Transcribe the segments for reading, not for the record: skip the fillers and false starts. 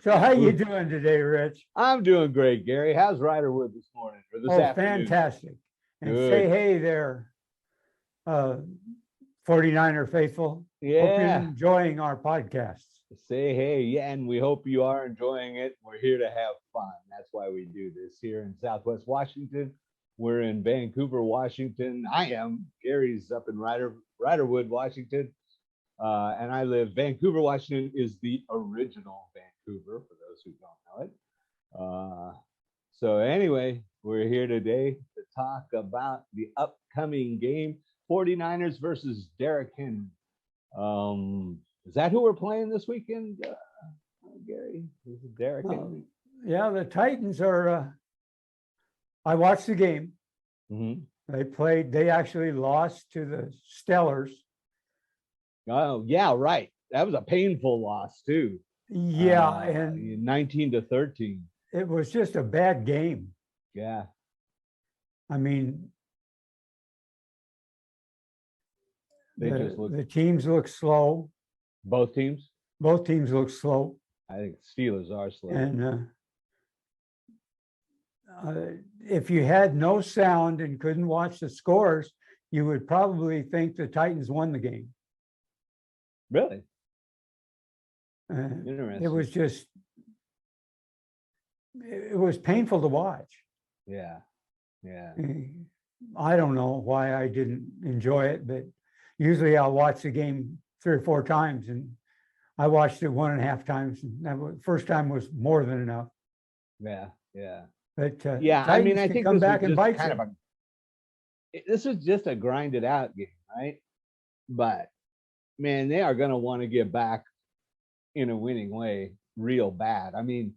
So how you doing today, Rich? I'm doing great, Gary. How's Riderwood this morning or this afternoon? Fantastic. And Good. say hey there, 49er faithful. Hope you're Yeah. enjoying our podcasts. Say hey. Yeah, and we hope you are enjoying it. We're here to have fun. That's why we do this here in Southwest Washington. We're in Vancouver, Washington. I am. Gary's up in Riderwood, Washington. And I live. Vancouver, Washington is the original Vancouver, for those who don't know it. So anyway, we're here today to talk about the upcoming game, 49ers versus Derrick Henry. Is that who we're playing this weekend, Gary? Is it Derrick Henry? Yeah, the Titans are. I watched the game. Mm-hmm. They actually lost to the Stellars. Oh, yeah, right. That was a painful loss, too. Yeah, and 19-13. It was just a bad game. Yeah. I mean, the teams look slow. Both teams? Both teams look slow. I think Steelers are slow. And if you had no sound and couldn't watch the scores, you would probably think the Titans won the game. Really? Interesting. It was painful to watch. Yeah. Yeah. I don't know why I didn't enjoy it, but usually I'll watch the game 3 or 4 times, and I watched it 1.5 times. And that first time was more than enough. Yeah. Yeah. But yeah, I mean, I think come back and bite kind of this was just a grinded out game, right? But man, they are going to want to get back in a winning way real bad. I mean,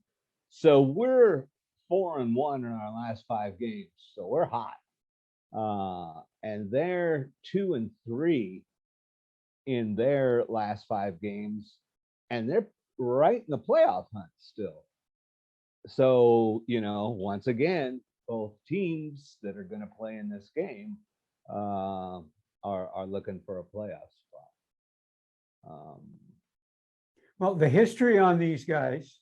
so we're 4-1 in our last 5 games, so we're hot. And they're 2-3 in their last 5 games, and they're right in the playoff hunt still. So, once again, both teams that are going to play in this game are looking for a playoff spot. Well, the history on these guys,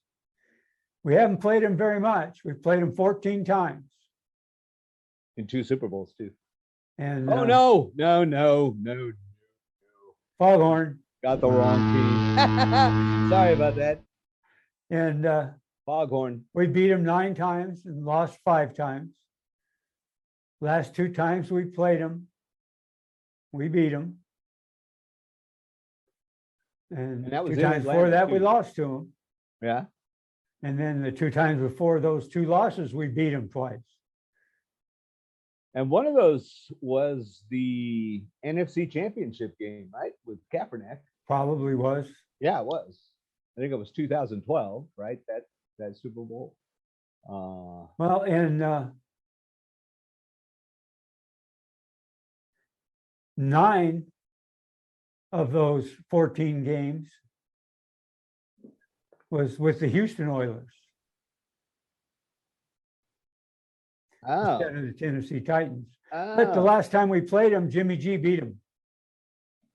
we haven't played them very much. We've played them 14 times. In 2 Super Bowls, too. And no. Foghorn. Got the wrong team. Sorry about that. And Foghorn. We beat them 9 times and lost 5 times. Last 2 times we played them, we beat them. And that was 2 times before that, we lost to them. Yeah. And then the 2 times before those 2 losses, we beat them twice. And one of those was the NFC Championship game, right? With Kaepernick. Probably was. Yeah, it was. I think it was 2012, right? That Super Bowl. Well, and 9 of those 14 games was with the Houston Oilers. Instead of the Tennessee Titans. But the last time we played them, Jimmy G beat them.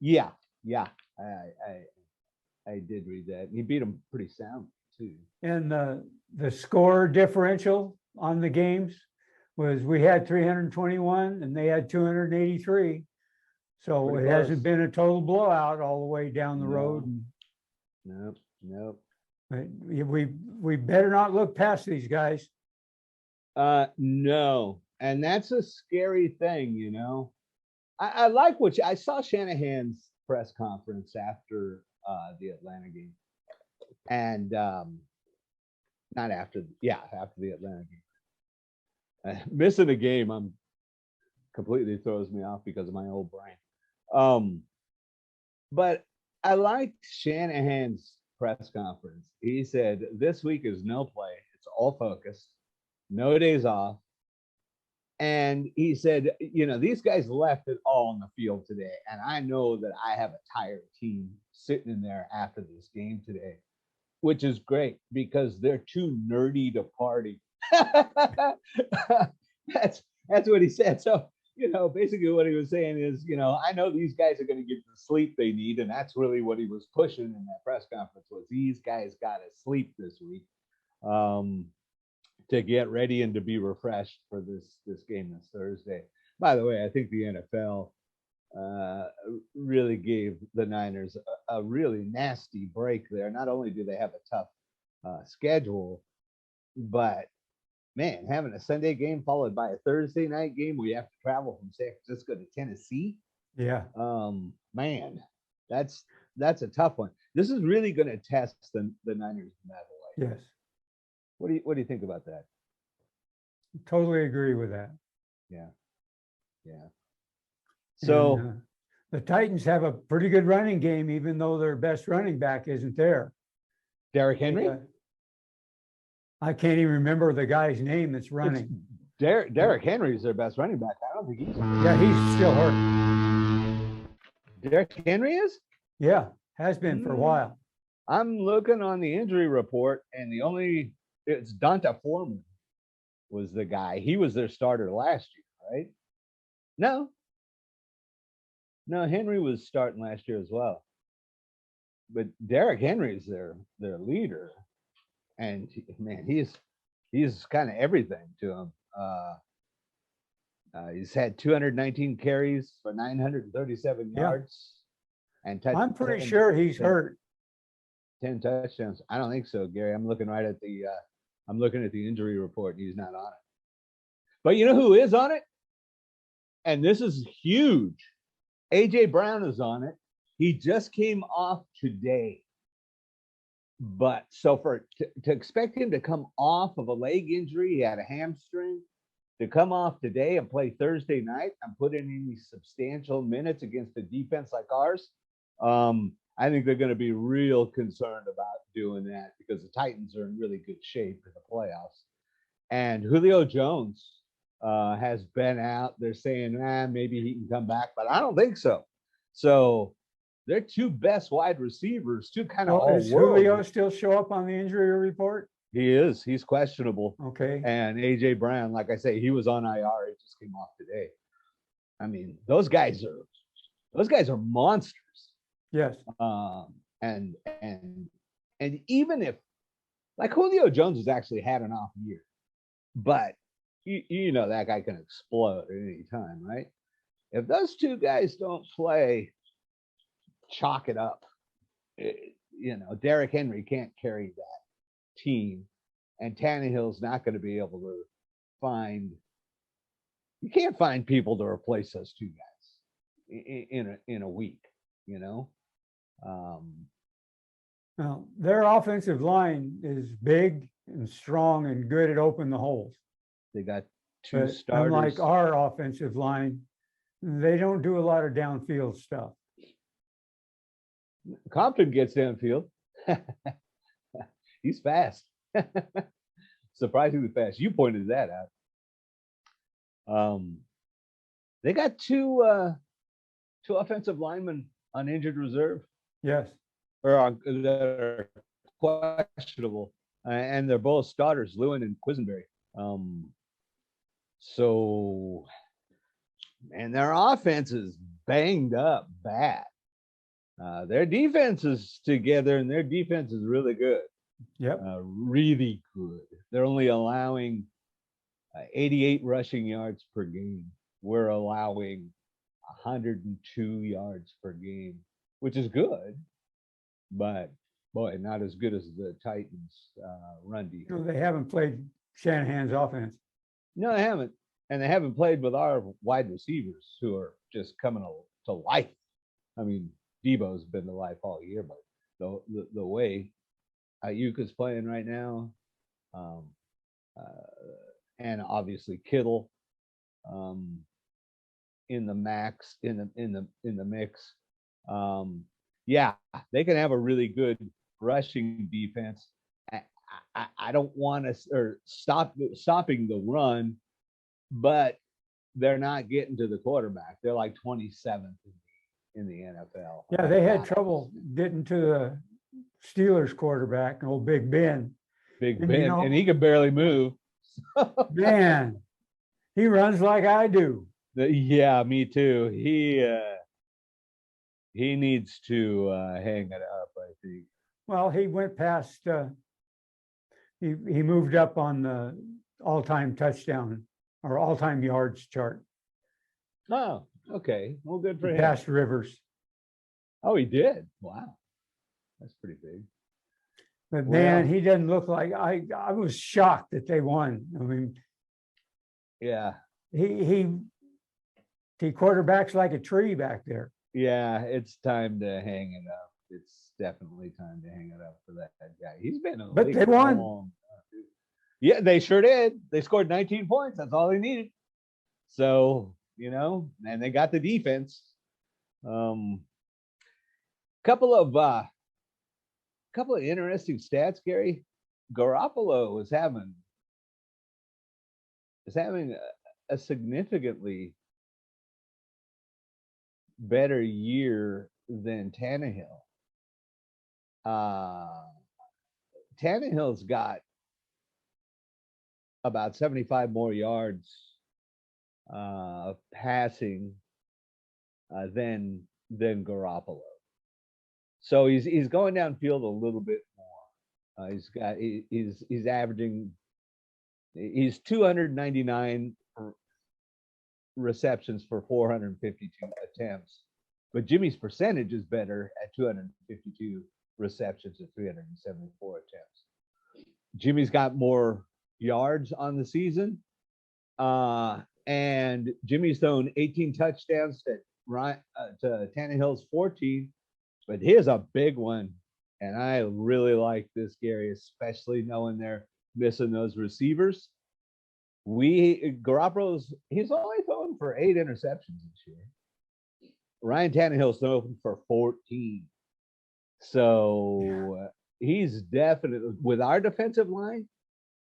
Yeah. I did read that. He beat them pretty sound too. And the score differential on the games was we had 321 and they had 283. So pretty it close. Hasn't been a total blowout all the way down the road. Nope. But we better not look past these guys. No, and that's a scary thing, I like I saw Shanahan's press conference after the Atlanta game, and not after, after the Atlanta game. Missing a game, completely throws me off because of my old brain. But I liked Shanahan's press conference. He said, "This week is no play; it's all focused." No days off. And he said, these guys left it all on the field today. And I know that I have a tired team sitting in there after this game today, which is great because they're too nerdy to party. That's what he said. So basically what he was saying is, I know these guys are going to get the sleep they need, and that's really what he was pushing in that press conference was these guys got to sleep this week to get ready and to be refreshed for this game this Thursday. By the way, I think the NFL really gave the Niners a really nasty break there. Not only do they have a tough schedule, but man, having a Sunday game followed by a Thursday night game where you have to travel from San Francisco to Tennessee. Yeah. Man, that's a tough one. This is really going to test the Niners mettle. Yes. What do you think about that? Totally agree with that. Yeah. So And, the Titans have a pretty good running game, even though their best running back isn't there. Derrick Henry? I can't even remember the guy's name that's running. Derrick Henry is their best running back. I don't think he's. Yeah, he's still hurt. Derrick Henry is? Yeah, has been for a while. I'm looking on the injury report, and it's Donta Foreman was the guy. He was their starter last year, right? No, Henry was starting last year as well. But Derrick Henry is their leader. And man, he's kind of everything to him. He's had 219 carries for 937 yards, and I'm pretty sure he's hurt. 10 touchdowns. I don't think so, Gary. I'm looking at the injury report. He's not on it. But you know who is on it? And this is huge. AJ Brown is on it. He just came off today. But so to expect him to come off of a leg injury, he had a hamstring, to come off today and play Thursday night and put in any substantial minutes against a defense like ours, I think they're going to be real concerned about doing that because the Titans are in really good shape in the playoffs. And Julio Jones has been out. They're saying, maybe he can come back, but I don't think so. So their two best wide receivers, two kind of all Does Julio still show up on the injury report? He is. He's questionable. Okay. And AJ Brown, like I say, he was on IR. He just came off today. I mean, those guys are monsters. Yes. And even if, like, Julio Jones has actually had an off year, but you know that guy can explode at any time, right? If those two guys don't play, chalk it up. Derrick Henry can't carry that team, and Tannehill's not going to be able to you can't find people to replace those two guys in a week, Well, their offensive line is big and strong and good at opening the holes. They got two starters. Unlike our offensive line, they don't do a lot of downfield stuff. Compton gets downfield. He's fast. Surprisingly fast. You pointed that out. They got two offensive linemen on injured reserve. Yes. Or that are questionable. And they're both starters, Lewin and Quisenberry. And their offense is banged up bad. Their defense is together, and their defense is really good. Yep. Really good. They're only allowing 88 rushing yards per game. We're allowing 102 yards per game, which is good, but boy, not as good as the Titans' run defense. They haven't played Shanahan's offense. No, they haven't. And they haven't played with our wide receivers who are just coming to life. I mean, Debo's been to life all year, but the way Ayuka's playing right now, and obviously Kittle in the mix. Yeah, they can have a really good rushing defense. I don't want to stopping the run, but they're not getting to the quarterback. They're like 27th in the NFL. Yeah, they had trouble getting to the Steelers quarterback, old Big Ben. And he could barely move. Man, he runs like I do. Yeah, me too. He needs to hang it up, I think. Well, he went past, he moved up on the all-time touchdown or all-time yards chart. Oh, okay. Well, good for He him. passed Rivers. Oh, he did. Wow, that's pretty big. But Well, man, he doesn't look like, I was shocked that they won. I mean, yeah, he quarterbacks like a tree back there. yeah. It's time to hang it up. It's definitely time to hang it up for that guy. He's been in the But league they for won. a long time. Yeah, they sure did. They scored 19 points. That's all they needed. So, and they got the defense. Couple of interesting stats, Gary. Garoppolo is having a significantly better year than Tannehill. Tannehill's got about 75 more yards passing than Garoppolo. So he's going downfield a little bit more. He's averaging, he's 299 receptions for 452 attempts, but Jimmy's percentage is better at 252 receptions at 374 attempts. Jimmy's got more yards on the season, and Jimmy's thrown 18 touchdowns to Tannehill's 14. But here's a big one, and I really like this, Gary, especially knowing they're missing those receivers. Garoppolo's, he's only thrown for 8 interceptions this year. Ryan Tannehill's thrown for 14. So he's definitely, with our defensive line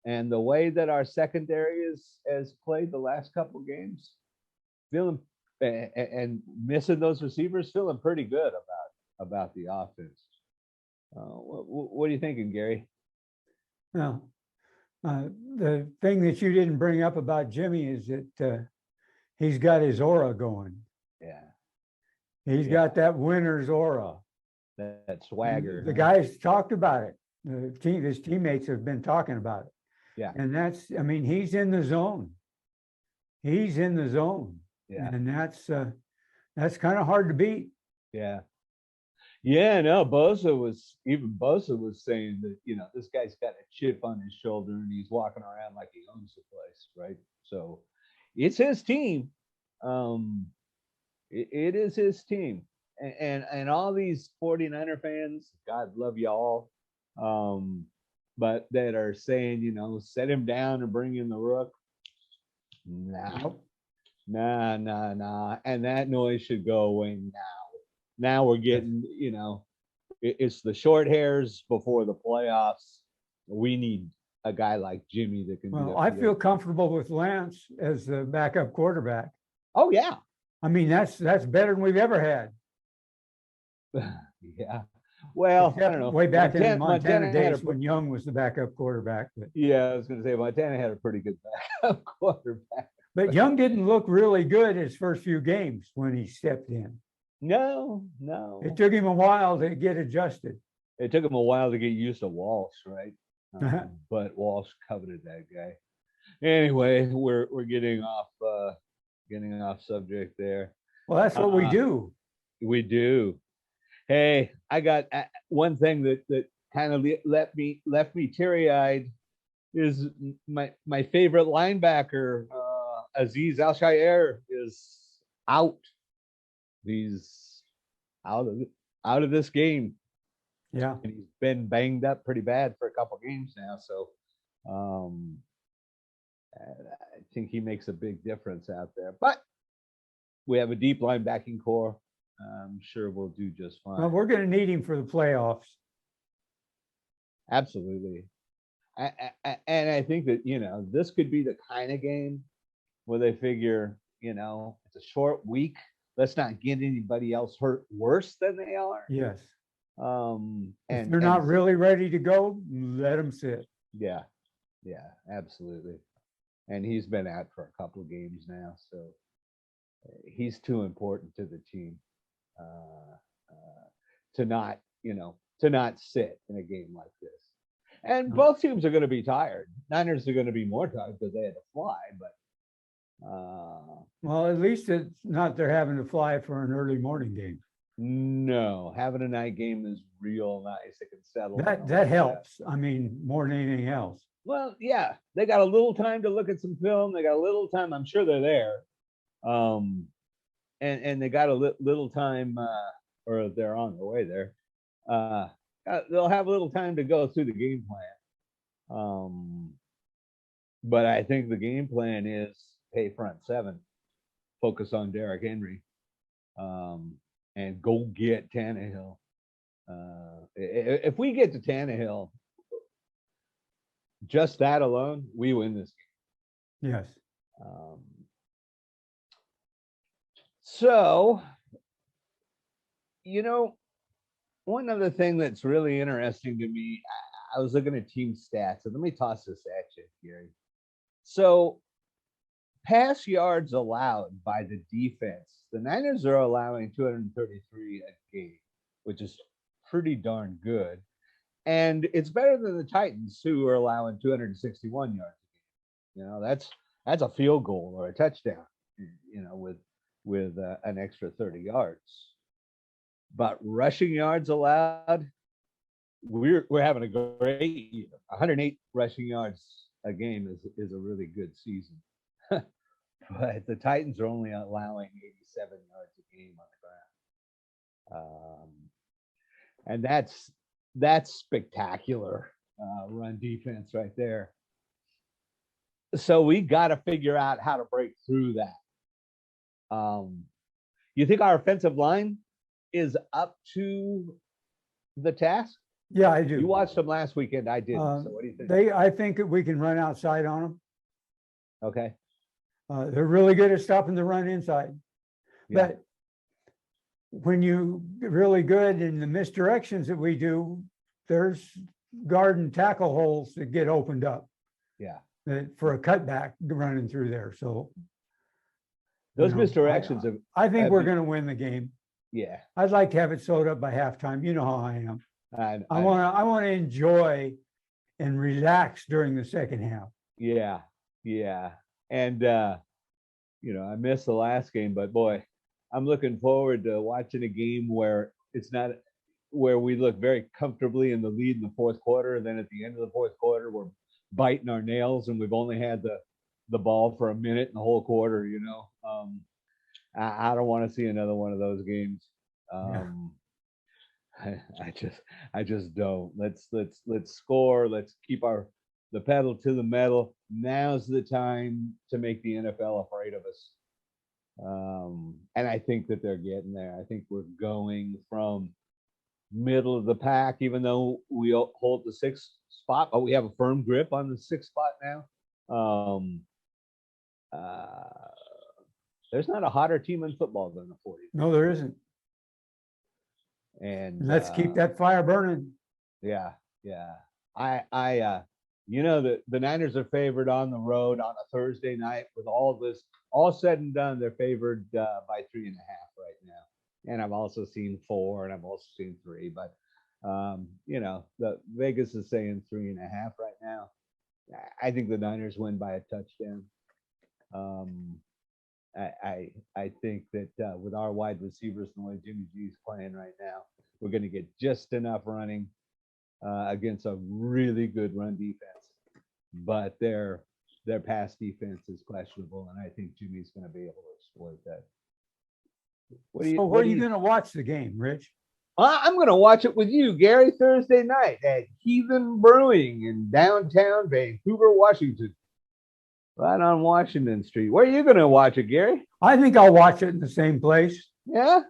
and the way that our secondary has played the last couple games, feeling and missing those receivers, feeling pretty good about the offense. What are you thinking, Gary? Well, the thing that you didn't bring up about Jimmy is that he's got his aura going. Yeah. He's got that winner's aura. That swagger. The guys talked about it. His teammates have been talking about it. Yeah. And that's, I mean, he's in the zone. He's in the zone. Yeah. And that's kind of hard to beat. Yeah. Yeah, no, Bosa was saying that, this guy's got a chip on his shoulder and he's walking around like he owns the place, right? So it's his team. It is his team. And all these 49er fans, God love y'all, but that are saying, set him down and bring in the Rook. Nah. And that noise should go away now. Now we're getting, it's the short hairs before the playoffs. We need a guy like Jimmy that can. Well, I feel comfortable with Lance as the backup quarterback. Oh yeah. I mean, that's better than we've ever had. Yeah. Well, I don't know. Way back in the Montana days when Young was the backup quarterback. But yeah, I was going to say Montana had a pretty good backup quarterback. But Young didn't look really good his first few games when he stepped in. No. It took him a while to get adjusted. It took him a while to get used to Walsh, right? But Walsh coveted that guy. Anyway, we're getting off subject there. Well, that's what we do. We do. Hey, I got one thing that kind of left me teary-eyed is my favorite linebacker, Aziz Al-Shaair, is out. He's out of this game. Yeah. And he's been banged up pretty bad for a couple games now. So I think he makes a big difference out there. But we have a deep linebacking core. I'm sure we'll do just fine. Well, we're going to need him for the playoffs. Absolutely. And I think that, this could be the kind of game where they figure, it's a short week. Let's not get anybody else hurt worse than they are. Yes. And if they're not really ready to go, let them sit. Yeah, absolutely. And he's been out for a couple of games now, so he's too important to the team to not, to not sit in a game like this. And both teams are going to be tired. Niners are going to be more tired because they had to fly, but well, at least it's not they're having to fly for an early morning game. no, having a night game is real nice. It can settle. That helps. I mean, more than anything else. Well, yeah, they got a little time to look at some film. They got a little time. I'm sure they're there. And they got a little time, or they're on their way there. They'll have a little time to go through the game plan. But I think the game plan is, hey, front seven, focus on Derrick Henry, and go get Tannehill. If we get to Tannehill, just that alone, we win this game. Yes. So, one other thing that's really interesting to me, I was looking at team stats, and let me toss this at you, Gary. So, pass yards allowed by the defense, the Niners are allowing 233 a game, which is pretty darn good. And it's better than the Titans, who are allowing 261 yards a game. That's a field goal or a touchdown, with an extra 30 yards. But rushing yards allowed, we're having a great year. 108 rushing yards a game is a really good season. But the Titans are only allowing 87 yards a game on the ground. And that's spectacular run defense right there. So we got to figure out how to break through that. You think our offensive line is up to the task? Yeah, I do. You watched them last weekend. I didn't. So what do you think? I think that we can run outside on them. Okay. They're really good at stopping the run inside. Yeah. But when you get really good in the misdirections that we do, there's guard and tackle holes that get opened up. Yeah. For a cutback running through there. So those misdirections I think we're going to win the game. Yeah. I'd like to have it sewed up by halftime. You know how I am. I want to enjoy and relax during the second half. Yeah. Yeah. And I missed the last game, but boy, I'm looking forward to watching a game where it's not where we look very comfortably in the lead in the fourth quarter, and then at the end of the fourth quarter we're biting our nails and we've only had the ball for a minute in the whole quarter. I don't want to see another one of those games. I just don't. Let's score. Let's keep the pedal to the metal. Now's the time to make the NFL afraid of us. And I think that they're getting there. I think we're going from middle of the pack, even though we hold the sixth spot, but we have a firm grip on the sixth spot now. There's not a hotter team in football than the 40s. No, there isn't. And let's keep that fire burning. Yeah. The Niners are favored on the road on a Thursday night. With all this all said and done, they're favored by 3.5 right now. And I've also seen 4, and I've also seen 3. But the Vegas is saying 3.5 right now. I think the Niners win by a touchdown. I think that with our wide receivers and the way Jimmy G's playing right now, we're going to get just enough running against a really good run defense. But their pass defense is questionable, and I think Jimmy's going to be able to exploit that. Where are you going to watch the game, Rich? I'm going to watch it with you, Gary, Thursday night at Heathen Brewing in downtown Vancouver, Washington. Right on Washington Street. Where are you going to watch it, Gary? I think I'll watch it in the same place. Yeah.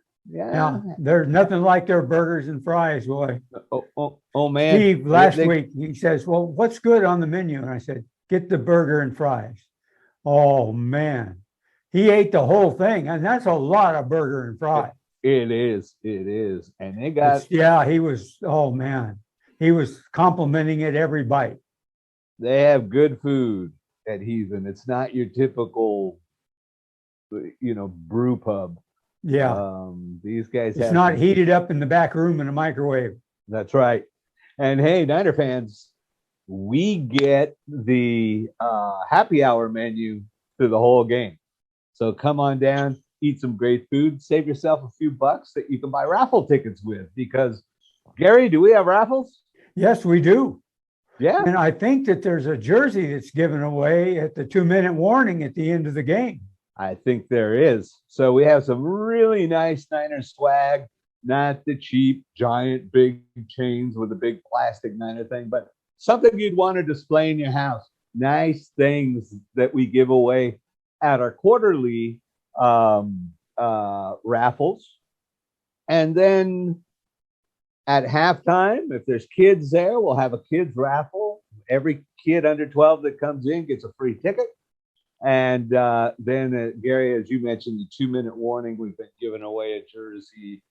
There's nothing like their burgers and fries, boy. Oh man. Steve, last week, he says, well, what's good on the menu? And I said, get the burger and fries. Oh, man. He ate the whole thing, and that's a lot of burger and fries. It is. And they got... he was, oh, man. He was complimenting it every bite. They have good food at Heathen. It's not your typical brew pub. Yeah, These guys it's have not some- heated up in the back room in a microwave. That's right. And hey, Niner fans, we get the happy hour menu through the whole game. So come on down, eat some great food, save yourself a few bucks that you can buy raffle tickets with. Because, Gary, do we have raffles? Yes, we do. Yeah. And I think that there's a jersey that's given away at the 2-minute warning at the end of the game. I think there is. So we have some really nice Niner swag, not the cheap, giant, big chains with a big plastic Niner thing, but something you'd want to display in your house. Nice things that we give away at our quarterly raffles. And then at halftime, if there's kids there, we'll have a kids raffle. Every kid under 12 that comes in gets a free ticket. And then, Gary, as you mentioned, the 2-minute warning, we've been giving away a jersey,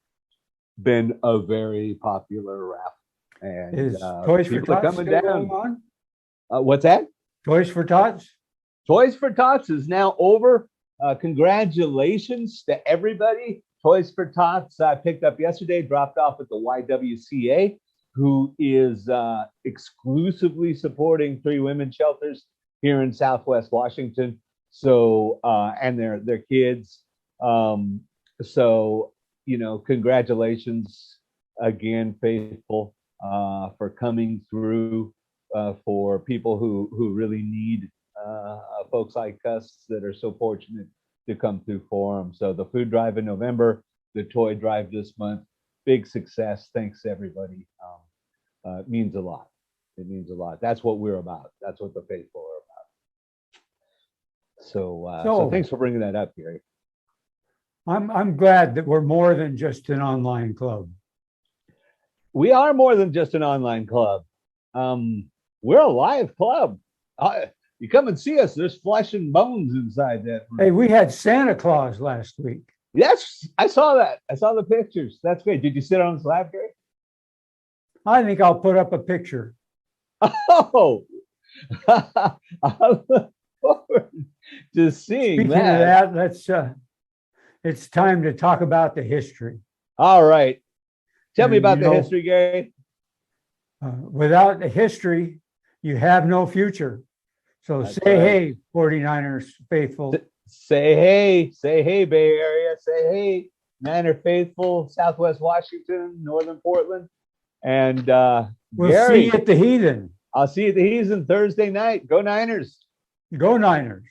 been a very popular raffle. And Is Toys for people are Tots coming still down. going on? What's that? Toys for Tots? Toys for Tots is now over. Congratulations to everybody. Toys for Tots I picked up yesterday, dropped off at the YWCA, who is exclusively supporting 3 women's shelters here in Southwest Washington. So, and their kids. So, congratulations again, Faithful, for coming through for people who really need folks like us that are so fortunate to come through for them. So the food drive in November, the toy drive this month, big success. Thanks everybody. It means a lot. It means a lot. That's what we're about. That's what the Faithful are about. So thanks for bringing that up, Gary. I'm glad that we're more than just an online club. We are more than just an online club. We're a live club. You come and see us. There's flesh and bones inside that room. Hey, we had Santa Claus last week. Yes, I saw that. I saw the pictures. That's great. Did you sit on the slab, Gary? I think I'll put up a picture. Oh, I look forward to seeing Speaking that. of that, it's time to talk about the history. All right. Tell me And, about you the know, history, Gary. Without the history, you have no future. So That's say right. hey, 49ers faithful. Say hey, Bay Area. Say hey, Niner faithful, Southwest Washington, Northern Portland. And We'll Gary, see you at the Heathen. I'll see you at the Heathen Thursday night. Go Niners. Go Niners.